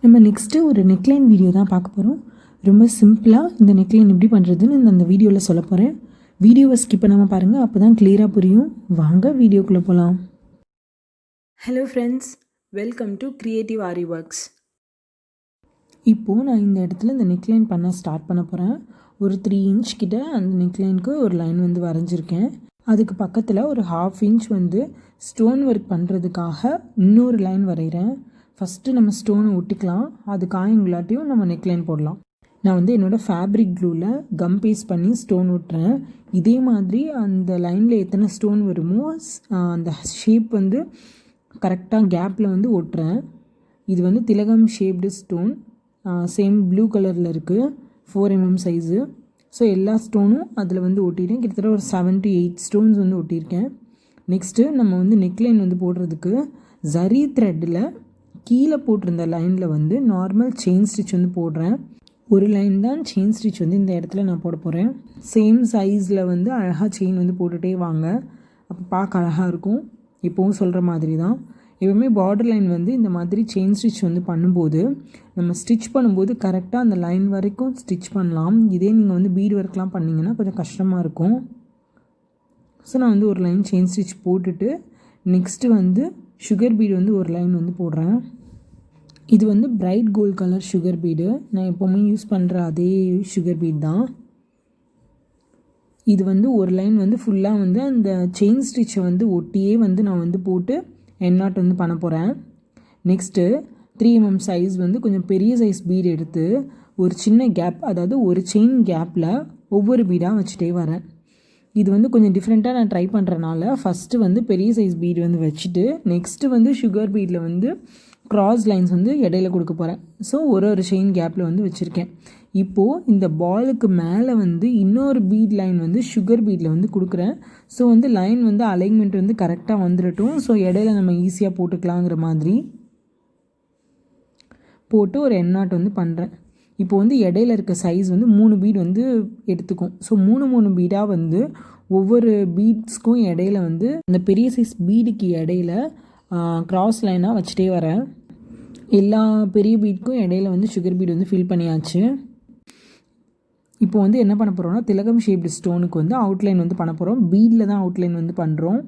நம்ம நெக்ஸ்ட்டு ஒரு neckline video தான் பார்க்க போகிறோம். ரொம்ப சிம்பிளாக இந்த நெக்லைன் எப்படி பண்ணுறதுன்னு நான் அந்த வீடியோவில் சொல்ல போகிறேன். வீடியோவை ஸ்கிப் பண்ணாமல் பாருங்கள், அப்போ தான் கிளியராக புரியும். வாங்க வீடியோக்குள்ளே போகலாம். Hello friends, welcome to creative aari works. இப்போது நான் இந்த இடத்துல இந்த நெக்லைன் பண்ண ஸ்டார்ட் பண்ண போகிறேன். ஒரு 3 இன்ச் கிட்ட அந்த நெக்லைனுக்கு ஒரு லைன் வந்து வரைஞ்சிருக்கேன். அதுக்கு பக்கத்தில் ஒரு 1/2 இன்ச் வந்து ஸ்டோன் ஒர்க் பண்ணுறதுக்காக இன்னொரு லைன் வரைகிறேன். ஃபஸ்ட்டு நம்ம ஸ்டோனை ஒட்டிக்கலாம், அது காயங்களாட்டியும் நம்ம நெக்லைன் போடலாம். நான் வந்து என்னோடய ஃபேப்ரிக் க்ளூவில் கம் பேஸ்ட் பண்ணி ஸ்டோன் ஒட்டுறேன். இதே மாதிரி அந்த லைனில் எத்தனை ஸ்டோன் வருமோ அந்த ஷேப் வந்து கரெக்டாக கேப்பில் வந்து ஒட்டுறேன். இது வந்து திலகம் ஷேப்டு ஸ்டோன், சேம் ப்ளூ கலரில் இருக்குது, 4 mm சைஸு. ஸோ எல்லா ஸ்டோனும் அதில் வந்து ஒட்டிட்டேன். கிட்டத்தட்ட ஒரு 7 to 8 ஸ்டோன்ஸ் வந்து ஒட்டியிருக்கேன். நெக்ஸ்ட்டு நம்ம வந்து நெக்லைன் வந்து போடுறதுக்கு ஜரி த்ரெட்டில் கீழே போட்டிருந்த லைனில் வந்து நார்மல் செயின் ஸ்டிச் வந்து போடுறேன். ஒரு லைன் தான் செயின் ஸ்டிச் வந்து இந்த இடத்துல நான் போட போகிறேன். சேம் சைஸில் வந்து அழகாக செயின் வந்து போட்டுகிட்டே வாங்க, அப்போ பார்க்க அழகாக இருக்கும். இப்போவும் சொல்கிற மாதிரி தான் எப்பவுமே பார்டர் லைன் வந்து இந்த மாதிரி செயின் ஸ்டிச் வந்து பண்ணும்போது நம்ம ஸ்டிச் பண்ணும்போது கரெக்டாக அந்த லைன் வரைக்கும் ஸ்டிச் பண்ணலாம். இதே நீங்கள் வந்து பீட் ஒர்க்லாம் பண்ணிங்கன்னா கொஞ்சம் கஷ்டமாக இருக்கும். ஸோ நான் வந்து ஒரு லைன் செயின் ஸ்டிச் போட்டுட்டு நெக்ஸ்ட்டு வந்து சுகர் பீடு வந்து ஒரு லைன் வந்து போடுறேன். இது வந்து bright gold colour sugar bead, நான் எப்போவுமே யூஸ் பண்ணுற அதே சுகர் பீட் தான். இது வந்து ஒரு லைன் வந்து ஃபுல்லாக வந்து அந்த செயின் ஸ்டிச்சை வந்து ஒட்டியே வந்து நான் வந்து போட்டு எண்ணாட் வந்து பண்ண போகிறேன். நெக்ஸ்ட்டு 3 mm சைஸ் வந்து கொஞ்சம் பெரிய சைஸ் பீடு எடுத்து ஒரு சின்ன கேப், அதாவது ஒரு செயின் கேப்பில் ஒவ்வொரு பீடாக வச்சுட்டே வரேன். இது வந்து கொஞ்சம் டிஃப்ரெண்ட்டாக நான் ட்ரை பண்ணுறனால ஃபஸ்ட்டு வந்து பெரிய சைஸ் பீடு வந்து வச்சுட்டு நெக்ஸ்ட்டு வந்து சுகர் பீடில் வந்து க்ராஸ் லைன்ஸ் வந்து இடையில கொடுக்க போகிறேன். ஸோ ஒரு செயின் கேப்பில் வந்து வச்சுருக்கேன். இப்போது இந்த பாலுக்கு மேலே வந்து இன்னொரு பீட் லைன் வந்து சுகர் பீடில் வந்து கொடுக்குறேன். ஸோ வந்து லைன் வந்து அலைன்மெண்ட் வந்து கரெக்டாக வந்துடட்டும். ஸோ இடையில நம்ம ஈஸியாக போட்டுக்கலாங்கிற மாதிரி போட்டு ஒரு எண்ணாட் வந்து பண்ணுறேன். இப்போ வந்து இடையில இருக்க சைஸ் வந்து 3 பீட் வந்து எடுத்துக்கும். ஸோ 3 பீடாக வந்து ஒவ்வொரு பீட்ஸ்க்கும் இடையில வந்து அந்த பெரிய சைஸ் பீடுக்கு இடையில க்ராஸ் லைனாக வச்சுட்டே வரேன். எல்லா பெரிய பீட்க்கும் இடையில வந்து சுகர் பீட் வந்து ஃபில் பண்ணியாச்சு. இப்போ வந்து என்ன பண்ண போகிறோம்னா திலகம் ஷேப்டு ஸ்டோனுக்கு வந்து அவுட்லைன் வந்து பண்ண போகிறோம். பீடில் தான் அவுட்லைன் வந்து பண்ணுறோம்.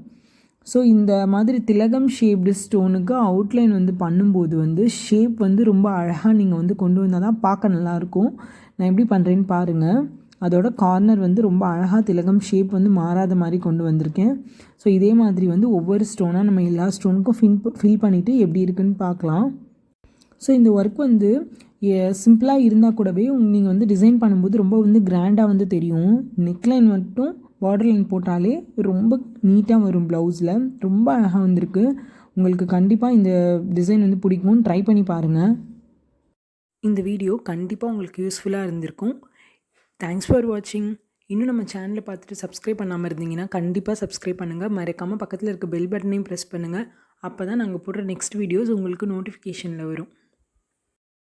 ஸோ இந்த மாதிரி திலகம் ஷேப்டு ஸ்டோனுக்கு அவுட்லைன் வந்து பண்ணும்போது வந்து ஷேப் வந்து ரொம்ப அழகாக நீங்கள் வந்து கொண்டு வந்தால் தான் பார்க்க நல்லாயிருக்கும். நான் எப்படி பண்ணுறேன்னு பாருங்கள். அதோட கார்னர் வந்து ரொம்ப அழகாக திலகம் ஷேப் வந்து மாறாத மாதிரி கொண்டு வந்திருக்கேன். ஸோ இதே மாதிரி வந்து ஒவ்வொரு ஸ்டோனாக நம்ம எல்லா ஸ்டோனுக்கும் ஃபில் பண்ணிவிட்டு எப்படி இருக்குன்னு பார்க்கலாம். ஸோ இந்த ஒர்க் வந்து சிம்பிளாக இருந்தால் கூடவே நீங்கள் வந்து டிசைன் பண்ணும்போது ரொம்ப வந்து கிராண்டாக வந்து தெரியும். நெக்லைன் மட்டும் பார்டர் லைன் போட்டாலே ரொம்ப நீட்டாக வரும். ப்ளவுஸில் ரொம்ப அழகாக வந்திருக்கு. உங்களுக்கு கண்டிப்பாக இந்த டிசைன் வந்து பிடிக்கும், ட்ரை பண்ணி பாருங்கள். இந்த வீடியோ கண்டிப்பாக உங்களுக்கு யூஸ்ஃபுல்லாக இருந்திருக்கும். தேங்க்ஸ் ஃபார் வாட்சிங். இன்னும் நம்ம சேனலை பார்த்துட்டு சப்ஸ்கிரைப் பண்ணாமல் இருந்தீங்கன்னா கண்டிப்பாக சப்ஸ்கிரைப் பண்ணுங்கள். மறக்காமல் பக்கத்தில் இருக்க பெல் பட்டனையும் ப்ரெஸ் பண்ணுங்கள். அப்போ தான் நாங்கள் போடுற நெக்ஸ்ட் வீடியோஸ் உங்களுக்கு நோட்டிஃபிகேஷனில் வரும்.